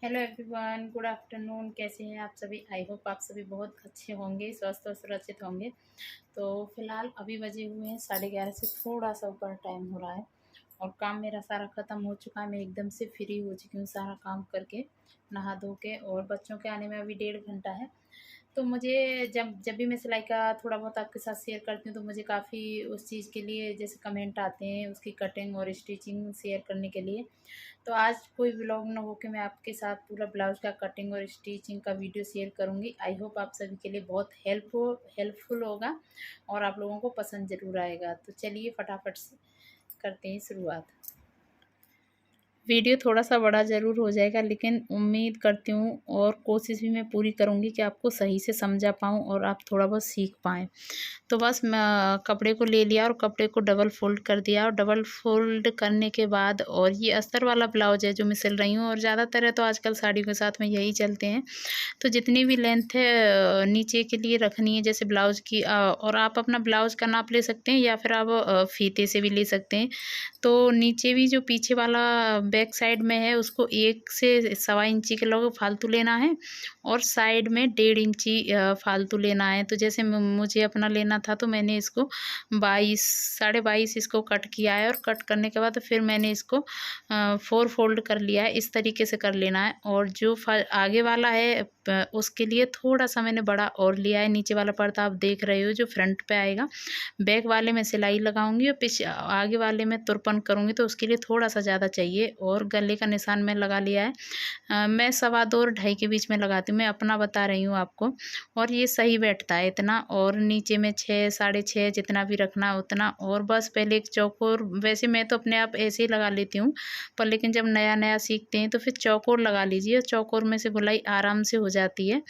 Hello everyone, good afternoon. कैसे हैं आप सभी? आई होप आप सभी बहुत अच्छे होंगे, स्वस्थ और सुरक्षित होंगे। तो फिलहाल अभी बजे हुए हैं 11:30 से थोड़ा सा ऊपर टाइम हो रहा है और काम मेरा सारा ख़त्म हो चुका है। मैं एकदम से फ्री हो चुकी हूँ सारा काम करके, नहा धो के, और बच्चों के आने में अभी 1.5 घंटा है। तो मुझे जब जब भी मैं सिलाई का थोड़ा बहुत आपके साथ शेयर करती हूँ तो मुझे काफ़ी उस चीज़ के लिए जैसे कमेंट आते हैं उसकी कटिंग और स्टिचिंग शेयर करने के लिए। तो आज कोई व्लॉग ना हो के मैं आपके साथ पूरा ब्लाउज का कटिंग और स्टिचिंग का वीडियो शेयर करूंगी। आई होप आप सभी के लिए बहुत हेल्पफुल होगा और आप लोगों को पसंद ज़रूर आएगा। तो चलिए फटाफट से करते हैं शुरुआत। वीडियो थोड़ा सा बड़ा ज़रूर हो जाएगा, लेकिन उम्मीद करती हूँ और कोशिश भी मैं पूरी करूँगी कि आपको सही से समझा पाऊँ और आप थोड़ा बहुत सीख पाएँ। तो बस मैं कपड़े को ले लिया और कपड़े को डबल फ़ोल्ड कर दिया, और डबल फ़ोल्ड करने के बाद, और ये अस्तर वाला ब्लाउज है जो मैं सिल रही हूँ, और ज़्यादातर है तो आजकल साड़ियों के साथ में यही चलते हैं। तो जितनी भी लेंथ है नीचे के लिए रखनी है जैसे ब्लाउज की, और आप अपना ब्लाउज का नाप ले सकते हैं या फिर आप फीते से भी ले सकते हैं। तो नीचे भी जो पीछे वाला बैक साइड में है उसको 1 से सवा इंची के लगभग फालतू लेना है, और साइड में 1.5 इंची फालतू लेना है। तो जैसे मुझे अपना लेना था तो मैंने इसको 22 साढ़े 22 इसको कट किया है, और कट करने के बाद फिर मैंने इसको 4 फोल्ड कर लिया है। इस तरीके से कर लेना है। और जो आगे वाला है उसके लिए थोड़ा सा मैंने बड़ा और लिया है। नीचे वाला पर्दा आप देख रहे हो जो फ्रंट पे आएगा, बैक वाले में सिलाई लगाऊंगी और पीछे आगे वाले में तुरपन करूंगी, तो उसके लिए थोड़ा सा ज़्यादा चाहिए। और गले का निशान मैं लगा लिया है। मैं 2.25 और 2.5 के बीच में लगाती हूँ, मैं अपना बता रही हूँ आपको। और ये सही बैठता है इतना। और नीचे में 6 6.5 जितना भी रखना है उतना। और बस पहले एक चौकोर, वैसे मैं तो अपने आप ऐसे ही लगा लेती हूँ, पर लेकिन जब नया नया सीखते हैं तो फिर चौकोर लगा लीजिए, चौकोर में से गुलाई आराम से हो जाती है।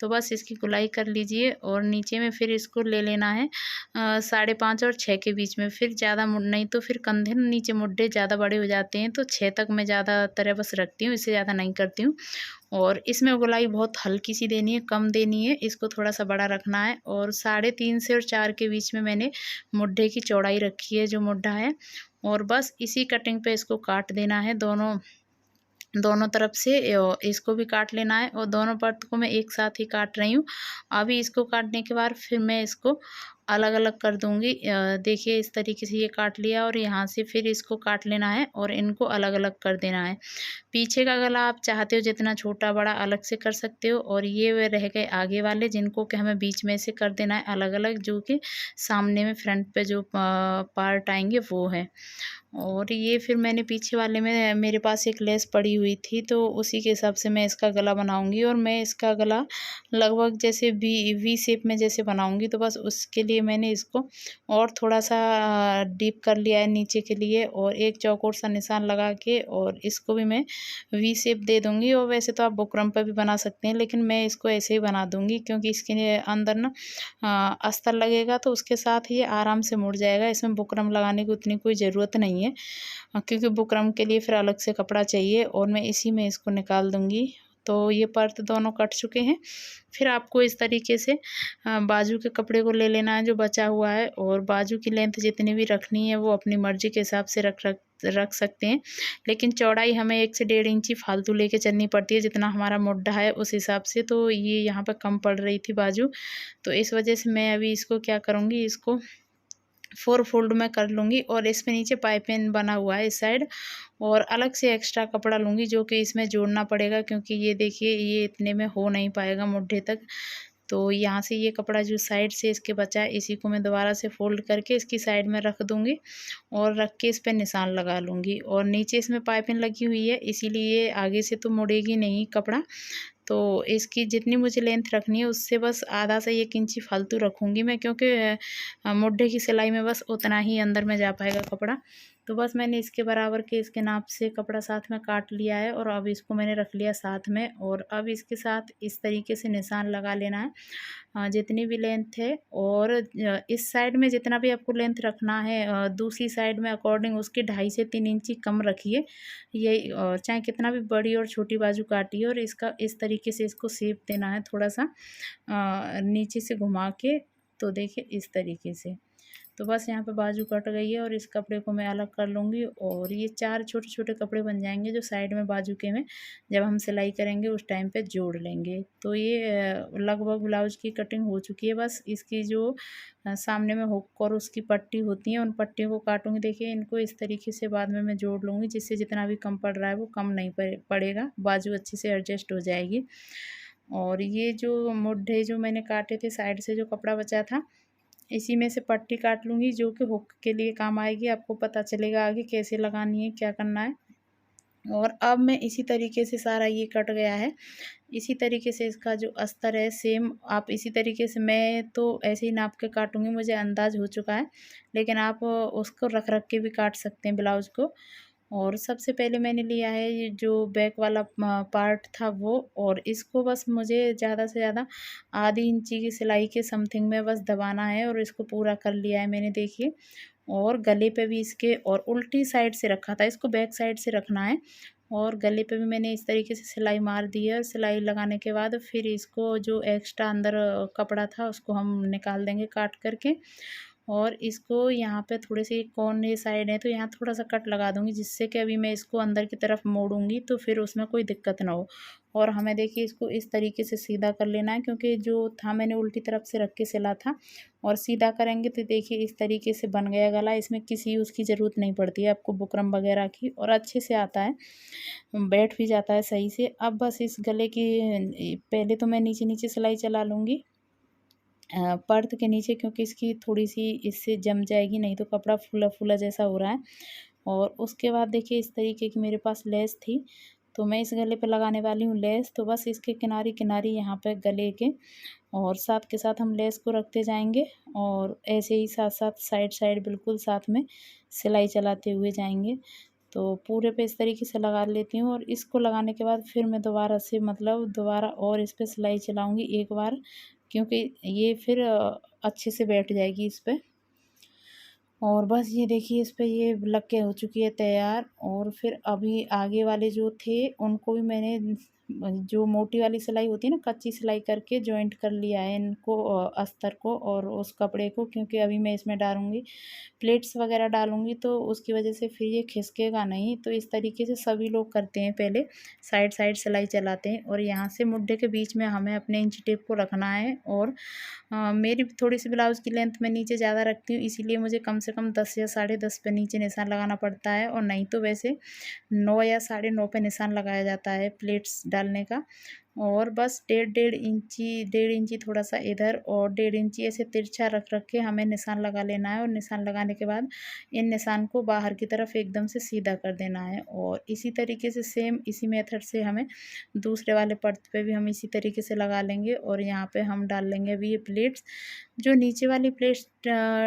तो बस इसकी गुलाई कर लीजिए, और नीचे में फिर इसको ले लेना है 5.5 और 6 के बीच में। फिर ज़्यादा नहीं तो फिर कंधे नीचे मुड्ढे ज़्यादा बड़े हो जाते हैं, तो 6 तक मैं ज़्यादातर बस रखती हूँ, इससे ज़्यादा नहीं करती हूँ। और इसमें गोलाई बहुत हल्की सी देनी है, कम देनी है, इसको थोड़ा सा बड़ा रखना है। और 3.5 से और 4 के बीच में मैंने मुड्ढे की चौड़ाई रखी है, जो मुड्ढा है। और बस इसी कटिंग पे इसको काट देना है, दोनों दोनों तरफ से इसको भी काट लेना है। और दोनों परत को मैं एक साथ ही काट रही हूँ। अभी इसको काटने के बाद फिर मैं इसको अलग अलग कर दूंगी। देखिए इस तरीके से ये काट लिया, और यहाँ से फिर इसको काट लेना है और इनको अलग अलग कर देना है। पीछे का गला आप चाहते हो जितना छोटा बड़ा अलग से कर सकते हो, और ये वे रह गए आगे वाले, जिनको कि हमें बीच में से कर देना है अलग अलग, जो कि सामने में फ्रंट पे जो पार्ट आएंगे वो है। और ये फिर मैंने पीछे वाले में, मेरे पास एक लेस पड़ी हुई थी तो उसी के हिसाब से मैं इसका गला बनाऊंगी। और मैं इसका गला लगभग जैसे वी शेप में जैसे बनाऊंगी, तो बस उसके लिए मैंने इसको और थोड़ा सा डीप कर लिया है नीचे के लिए, और एक चौकोर सा निशान लगा के, और इसको भी मैं वी शेप दे दूंगी। और वैसे तो आप बुकरम पर भी बना सकते हैं, लेकिन मैं इसको ऐसे ही बना दूंगी क्योंकि इसके अंदर ना अस्तर लगेगा, तो उसके साथ ये आराम से मुड़ जाएगा। इसमें बुकरम लगाने की उतनी कोई ज़रूरत नहीं है, क्योंकि बुकरम के लिए फिर अलग से कपड़ा चाहिए। और मैं इसी में इसको निकाल दूंगी। तो ये पर्त दोनों कट चुके हैं। फिर आपको इस तरीके से बाजू के कपड़े को ले लेना है जो बचा हुआ है, और बाजू की लेंथ जितनी भी रखनी है वो अपनी मर्जी के हिसाब से रख सकते हैं। लेकिन चौड़ाई हमें 1 से 1.5 इंची फालतू लेके चलनी पड़ती है, जितना हमारा मुड्ढा है उस हिसाब से। तो ये यहाँ पर कम पड़ रही थी बाजू, तो इस वजह से मैं अभी इसको क्या करूँगी, इसको 4 फोल्ड में कर लूँगी। और इसमें नीचे पाइपिंग बना हुआ है इस साइड, और अलग से एक्स्ट्रा कपड़ा लूँगी जो कि इसमें जोड़ना पड़ेगा, क्योंकि ये देखिए ये इतने में हो नहीं पाएगा मुड्ढे तक। तो यहाँ से ये कपड़ा जो साइड से इसके बचा है, इसी को मैं दोबारा से फोल्ड करके इसकी साइड में रख दूँगी, और रख के इस पर निशान लगा लूँगी। और नीचे इसमें पाइपिंग लगी हुई है, इसीलिए आगे से तो मुड़ेगी नहीं कपड़ा। तो इसकी जितनी मुझे लेंथ रखनी है उससे बस आधा से 1 इंची फालतू रखूँगी मैं, क्योंकि मुड्ढे की सिलाई में बस उतना ही अंदर में जा पाएगा कपड़ा। तो बस मैंने इसके बराबर के इसके नाप से कपड़ा साथ में काट लिया है, और अब इसको मैंने रख लिया साथ में। और अब इसके साथ इस तरीके से निशान लगा लेना है जितनी भी लेंथ है। और इस साइड में जितना भी आपको लेंथ रखना है, दूसरी साइड में अकॉर्डिंग उसकी 2.5 से 3 इंची कम रखिए। ये चाहे कितना भी बड़ी और छोटी बाजू काटिए, और इसका इस तरीके से इसको शेप देना है थोड़ा सा नीचे से घुमा के। तो देखिए इस तरीके से। तो बस यहाँ पे बाजू कट गई है और इस कपड़े को मैं अलग कर लूँगी और ये 4 छोटे-छोटे कपड़े बन जाएंगे जो साइड में बाजू के में जब हम सिलाई करेंगे उस टाइम पे जोड़ लेंगे। तो ये लगभग ब्लाउज की कटिंग हो चुकी है। बस इसकी जो सामने में हुक और उसकी पट्टी होती है उन पट्टियों को काटूँगी। देखिए इनको इस तरीके से बाद में मैं जोड़ लूँगी जिससे जितना भी कम पड़ रहा है वो कम नहीं पड़ेगा, बाजू अच्छे से एडजस्ट हो जाएगी। और ये जो मुड्ढे जो मैंने काटे थे साइड से जो कपड़ा बचा था, इसी में से पट्टी काट लूँगी जो कि हुक के लिए काम आएगी। आपको पता चलेगा आगे कैसे लगानी है, क्या करना है। और अब मैं इसी तरीके से सारा ये कट गया है, इसी तरीके से इसका जो अस्तर है सेम आप इसी तरीके से, मैं तो ऐसे ही नाप के काटूँगी, मुझे अंदाज़ हो चुका है, लेकिन आप उसको रख के भी काट सकते हैं ब्लाउज़ को। और सबसे पहले मैंने लिया है ये जो बैक वाला पार्ट था वो, और इसको बस मुझे ज़्यादा से ज़्यादा आधी इंची की सिलाई के समथिंग में बस दबाना है और इसको पूरा कर लिया है मैंने, देखिए। और गले पे भी इसके, और उल्टी साइड से रखा था, इसको बैक साइड से रखना है। और गले पे भी मैंने इस तरीके से सिलाई मार दी है। सिलाई लगाने के बाद फिर इसको जो एक्स्ट्रा अंदर कपड़ा था उसको हम निकाल देंगे काट करके। और इसको यहाँ पे थोड़ी सी कोने साइड है तो यहाँ थोड़ा सा कट लगा दूँगी जिससे कि अभी मैं इसको अंदर की तरफ मोड़ूँगी तो फिर उसमें कोई दिक्कत ना हो। और हमें देखिए इसको इस तरीके से सीधा कर लेना है क्योंकि जो था मैंने उल्टी तरफ से रख के सिला था। और सीधा करेंगे तो देखिए इस तरीके से बन गया गला, इसमें किसी उसकी ज़रूरत नहीं पड़ती है आपको बुकरम वगैरह की, और अच्छे से आता है, बैठ भी जाता है सही से। अब बस इस गले की पहले तो मैं नीचे-नीचे सिलाई चला लूँगी पर्द के नीचे, क्योंकि इसकी थोड़ी-सी इससे जम जाएगी, नहीं तो कपड़ा फूला-फूला जैसा हो रहा है। और उसके बाद देखिए इस तरीके की मेरे पास लेस थी, तो मैं इस गले पे लगाने वाली हूँ लेस। तो बस इसके किनारे-किनारे यहाँ पे गले के, और साथ के साथ हम लेस को रखते जाएँगे और ऐसे ही साथ-साथ साइड-साइड बिल्कुल साथ में सिलाई चलाते हुए जाएँगे। तो पूरे पे इस तरीके से लगा लेती हूँ और इसको लगाने के बाद फिर मैं दोबारा से मतलब दोबारा और इस पे सिलाई चलाऊँगी एक बार, क्योंकि ये फिर अच्छे से बैठ जाएगी इस पे। और बस ये देखिए इस पे ये लग के हो चुकी है तैयार। और फिर अभी आगे वाले जो थे उनको भी मैंने जो मोटी वाली सिलाई होती है ना, कच्ची सिलाई करके जॉइंट कर लिया है इनको, अस्तर को और उस कपड़े को, क्योंकि अभी मैं इसमें डालूँगी प्लेट्स वगैरह डालूँगी तो उसकी वजह से फिर ये खिसकेगा नहीं। तो इस तरीके से सभी लोग करते हैं, पहले साइड साइड सिलाई चलाते हैं और यहाँ से मुड्ढे के बीच में हमें अपने इंची टेप को रखना है। और मेरी थोड़ी सी ब्लाउज़ की लेंथ मैं नीचे ज़्यादा रखती हूँ, इसीलिए मुझे कम से कम 10 या 10.5 पे नीचे निशान लगाना पड़ता है, और नहीं तो वैसे 9 या 9.5 पे निशान लगाया जाता है प्लेट्स डालने का। और बस डेढ़ इंची थोड़ा सा इधर और 1.5 इंची ऐसे तिरछा रख के हमें निशान लगा लेना है। और निशान लगाने के बाद इन निशान को बाहर की तरफ एकदम से सीधा कर देना है। और इसी तरीके से सेम इसी मेथड से हमें दूसरे वाले पर्दे पे भी हम इसी तरीके से लगा लेंगे। और यहाँ पे हम डाल लेंगे अभी ये प्लेट्स, जो नीचे वाली प्लेट्स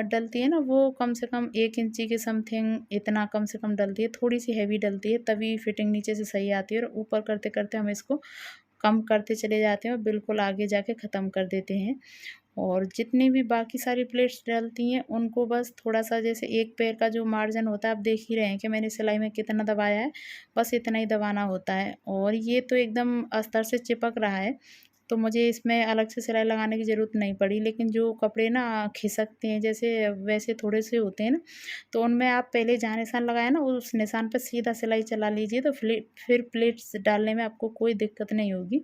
डलती है ना, वो कम से कम 1 इंची के समथिंग इतना कम से कम डलती है, थोड़ी सी हैवी डलती है, तभी फिटिंग नीचे से सही आती है। और ऊपर करते करते हम इसको कम करते चले जाते हैं और बिल्कुल आगे जाके ख़त्म कर देते हैं। और जितनी भी बाकी सारी प्लेट्स डलती हैं उनको बस थोड़ा-सा, जैसे एक पैर का जो मार्जिन होता है आप देख ही रहे हैं कि मैंने सिलाई में कितना दबाया है, बस इतना ही दबाना होता है। और ये तो एकदम अस्तर से चिपक रहा है, तो मुझे इसमें अलग से सिलाई लगाने की ज़रूरत नहीं पड़ी। लेकिन जो कपड़े ना खिसकते हैं जैसे वैसे थोड़े से होते हैं ना, तो उनमें आप पहले जहाँ निशान लगाया ना उस निशान पर सीधा सिलाई चला लीजिए, तो फिर प्लेट्स डालने में आपको कोई दिक्कत नहीं होगी।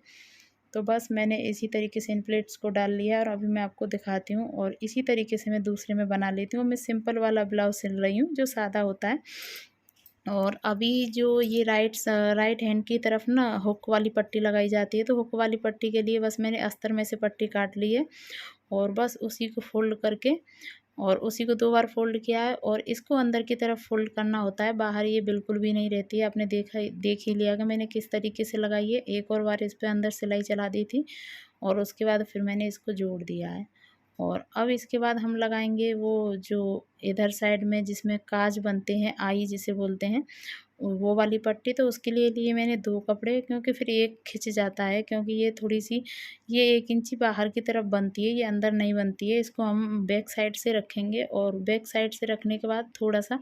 तो बस मैंने इसी तरीके से इन प्लेट्स को डाल लिया है और अभी मैं आपको दिखाती हूँ। और इसी तरीके से मैं दूसरे में बना लेती हूँ। मैं सिंपल वाला ब्लाउज़ सिल रही हूँ जो सादा होता है। और अभी जो ये राइट हैंड की तरफ ना हुक वाली पट्टी लगाई जाती है, तो हुक वाली पट्टी के लिए बस मैंने अस्तर में से पट्टी काट ली है और बस उसी को फ़ोल्ड करके और उसी को 2 बार फ़ोल्ड किया है। और इसको अंदर की तरफ फ़ोल्ड करना होता है, बाहर ये बिल्कुल भी नहीं रहती है। आपने देख ही लिया कि मैंने किस तरीके से लगाई है। एक और बार इस पे अंदर सिलाई चला दी थी और उसके बाद फिर मैंने इसको जोड़ दिया है। और अब इसके बाद हम लगाएंगे वो जो इधर साइड में जिसमें काज बनते हैं, आई जिसे बोलते हैं, वो वाली पट्टी। तो उसके लिए मैंने 2 कपड़े, क्योंकि फिर एक खिंच जाता है, क्योंकि ये थोड़ी-सी ये 1 इंची बाहर की तरफ बनती है, ये अंदर नहीं बनती है। इसको हम बैक साइड से रखेंगे और बैक साइड से रखने के बाद थोड़ा-सा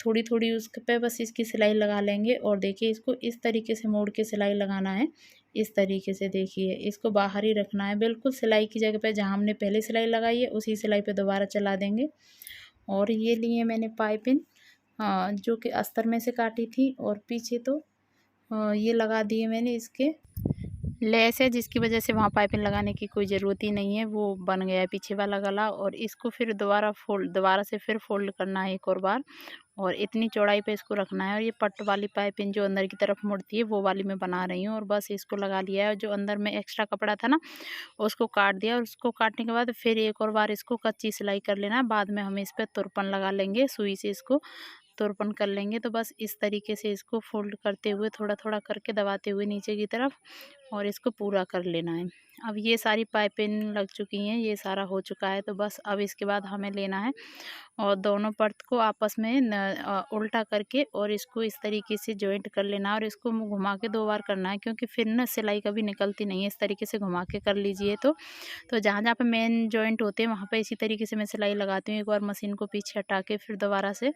थोड़ी थोड़ी उस पे बस इसकी सिलाई लगा लेंगे। और देखिए इसको इस तरीके से मोड़ के सिलाई लगाना है। इस तरीके से देखिए इसको बाहर ही रखना है, बिल्कुल सिलाई की जगह पे जहाँ हमने पहले सिलाई लगाई है उसी सिलाई पे दोबारा चला देंगे। और ये लिए मैंने पाइपिंग जो कि अस्तर में से काटी थी, और पीछे तो ये लगा दिए मैंने इसके लेस है, जिसकी वजह से वहाँ पाइपिंग लगाने की कोई ज़रूरत ही नहीं है, वो बन गया है पीछे वाला गला। और इसको फिर दोबारा से फिर फोल्ड करना है एक और बार, और इतनी चौड़ाई पे इसको रखना है। और ये पट्ट वाली पाइपिंग जो अंदर की तरफ मुड़ती है वो वाली मैं बना रही हूँ, और बस इसको लगा लिया है। और जो अंदर में एक्स्ट्रा कपड़ा था ना उसको काट दिया, और उसको काटने के बाद फिर एक और बार इसको कच्ची सिलाई कर लेना है। बाद में हम इस पर तुरपन लगा लेंगे, सुई से इसको तुरपन कर लेंगे। तो बस इस तरीके से इसको फोल्ड करते हुए थोड़ा थोड़ा करके दबाते हुए नीचे की तरफ, और इसको पूरा कर लेना है। अब ये सारी पाइपिंग लग चुकी हैं, ये सारा हो चुका है। तो बस अब इसके बाद हमें लेना है और दोनों पर्त को आपस में उल्टा करके और इसको इस तरीके से जॉइंट कर लेना है। और इसको घुमा के 2 बार करना है, क्योंकि फिर ना सिलाई कभी निकलती नहीं है। इस तरीके से घुमा के कर लीजिए। तो जहाँ जहाँ पे मेन जॉइंट होते हैं वहाँ पे इसी तरीके से मैं सिलाई लगाती हूँ। एक बार मशीन को पीछे हटा के फिर दोबारा से,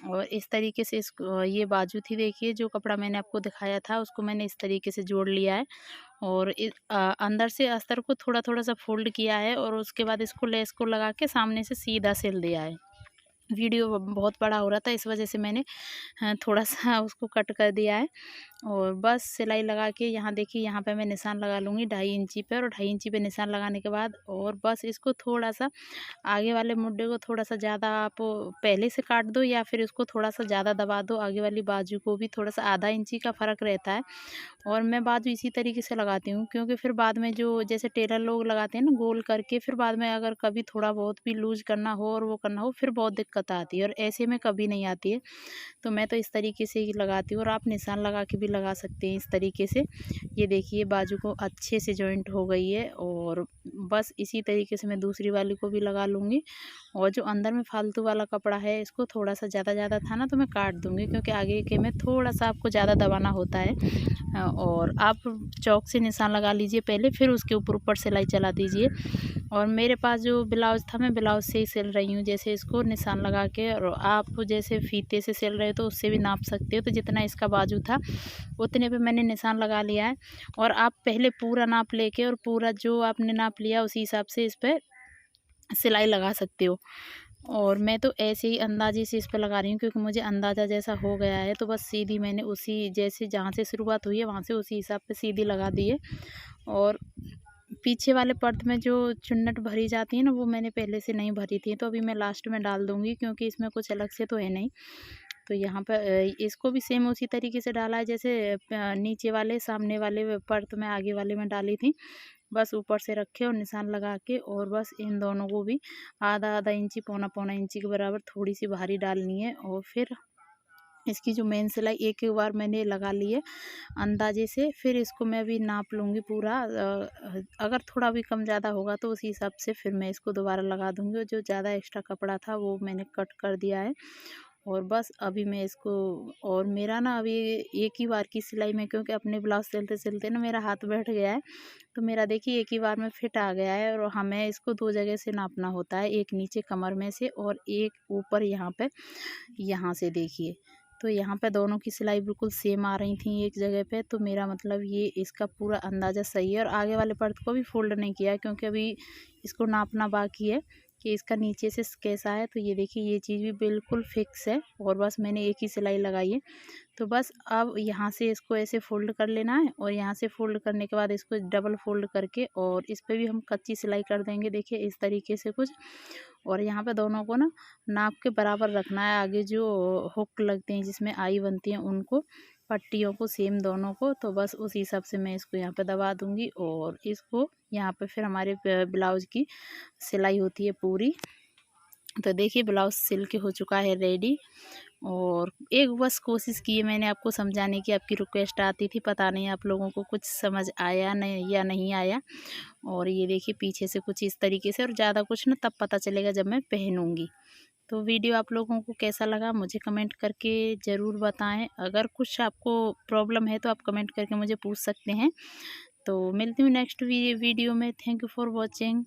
और इस तरीके से इसको, ये बाजू थी देखिए, जो कपड़ा मैंने आपको दिखाया था उसको मैंने इस तरीके से जोड़ लिया है। और अंदर से अस्तर को थोड़ा थोड़ा सा फोल्ड किया है, और उसके बाद इसको लेस को लगा के सामने से सीधा सिल दिया है। वीडियो बहुत बड़ा हो रहा था, इस वजह से मैंने थोड़ा-सा उसको कट कर दिया है। और बस सिलाई लगा के यहाँ देखिए, यहाँ पे मैं निशान लगा लूँगी 2.5 इंची पे, और 2.5 इंची पे निशान लगाने के बाद और बस इसको थोड़ा-सा आगे वाले मुड्डे को थोड़ा-सा ज़्यादा आप पहले से काट दो, या फिर उसको थोड़ा-सा ज़्यादा दबा दो। आगे वाली बाजू को भी थोड़ा-सा आधा इंची का फ़र्क रहता है। और मैं बाजू इसी तरीके से लगाती हूँ, क्योंकि फिर बाद में जो जैसे टेलर लोग लगाते हैं ना गोल करके, फिर बाद में अगर कभी थोड़ा बहुत भी लूज़ करना हो और वो करना हो, फिर बहुत दिक्कत आती है, और ऐसे में कभी नहीं आती है। तो मैं तो इस तरीके से ही लगाती हूँ, और आप निशान लगा के भी लगा सकते हैं इस तरीके से। ये देखिए बाजू को अच्छे से जॉइंट हो गई है, और बस इसी तरीके से मैं दूसरी वाली को भी लगा लूँगी। और जो अंदर में फालतू वाला कपड़ा है इसको थोड़ा-सा ज़्यादा था ना, तो मैं काट दूँगी, क्योंकि आगे के में थोड़ा-सा आपको ज़्यादा दबाना होता है। और आप चॉक से निशान लगा लीजिए पहले, फिर उसके ऊपर सिलाई चला दीजिए। और मेरे पास जो ब्लाउज़ था मैं ब्लाउज़ से ही सिल रही हूँ, जैसे इसको निशान लगा के। और आप जैसे फीते से सिल रहे हो तो उससे भी नाप सकते हो। तो जितना इसका बाजू था उतने पे मैंने निशान लगा लिया है। और आप पहले पूरा नाप लेके, और पूरा जो आपने नाप लिया उसी हिसाब से इस पे सिलाई लगा सकते हो। और मैं तो ऐसे ही अंदाज़े से इस पे लगा रही हूँ, क्योंकि मुझे अंदाज़ा जैसा हो गया है। तो बस सीधी मैंने उसी जैसे जहाँ से शुरुआत हुई है वहाँ से उसी हिसाब पे सीधी लगा दी है। और पीछे वाले पर्त में जो चुन्नट भरी जाती है ना, वो मैंने पहले से नहीं भरी थी, तो अभी मैं लास्ट में डाल दूँगी, क्योंकि इसमें कुछ अलग से तो है नहीं। तो यहाँ पे इसको भी सेम उसी तरीके से डाला है, जैसे नीचे वाले सामने वाले पर्त में आगे वाले में डाली थी। बस ऊपर से रखे और निशान लगा के, और बस इन दोनों को भी आधा-आधा इंची, पौना-पौना इंची के बराबर थोड़ी-सी भारी डालनी है। और फिर इसकी जो मेन सिलाई एक-एक बार मैंने लगा ली है अंदाज़े से, फिर इसको मैं अभी नाप लूँगी पूरा। अगर थोड़ा भी कम ज़्यादा होगा तो उसी हिसाब से फिर मैं इसको दोबारा लगा दूँगी। और जो ज़्यादा एक्स्ट्रा कपड़ा था वो मैंने कट कर दिया है। और बस अभी मैं इसको, और मेरा ना अभी एक ही बार की सिलाई में, क्योंकि अपने ब्लाउज सिलते-सिलते ना मेरा हाथ बैठ गया है, तो मेरा देखिए एक ही बार में फिट आ गया है। और हमें इसको 2 जगह से नापना होता है, एक नीचे कमर में से और एक ऊपर यहाँ पे, यहाँ से देखिए। तो यहाँ पे दोनों की सिलाई बिल्कुल सेम आ रही थी एक जगह पे, तो मेरा मतलब ये इसका पूरा अंदाज़ा सही है। और आगे वाले पर्ट को भी फोल्ड नहीं किया है, क्योंकि अभी इसको नापना बाकी है कि इसका नीचे से कैसा है। तो ये देखिए ये चीज़ भी बिल्कुल फिक्स है, और बस मैंने एक ही सिलाई लगाई है। तो बस अब यहाँ से इसको ऐसे फ़ोल्ड कर लेना है, और यहाँ से फ़ोल्ड करने के बाद इसको डबल फ़ोल्ड करके, और इस पे भी हम कच्ची सिलाई कर देंगे देखिए इस तरीके से कुछ। और यहाँ पे दोनों को ना नाप के बराबर रखना है। आगे जो हुक लगते हैं जिसमें आई बनती हैं उनको, पट्टियों को सेम दोनों को। तो बस उस हिसाब से मैं इसको यहाँ पे दबा दूँगी, और इसको यहाँ पे फिर हमारे ब्लाउज की सिलाई होती है पूरी। तो देखिए ब्लाउज सिल के हो चुका है रेडी। और एक बस कोशिश की है मैंने आपको समझाने की, आपकी रिक्वेस्ट आती थी, पता नहीं आप लोगों को कुछ समझ आया नहीं या नहीं आया। और ये देखिए पीछे से कुछ इस तरीके से, और ज़्यादा कुछ ना तब पता चलेगा जब मैं पहनूँगी। तो वीडियो आप लोगों को कैसा लगा मुझे कमेंट करके ज़रूर बताएं। अगर कुछ आपको प्रॉब्लम है तो आप कमेंट करके मुझे पूछ सकते हैं। तो मिलती हूँ नेक्स्ट वीडियो में। Thank you for watching.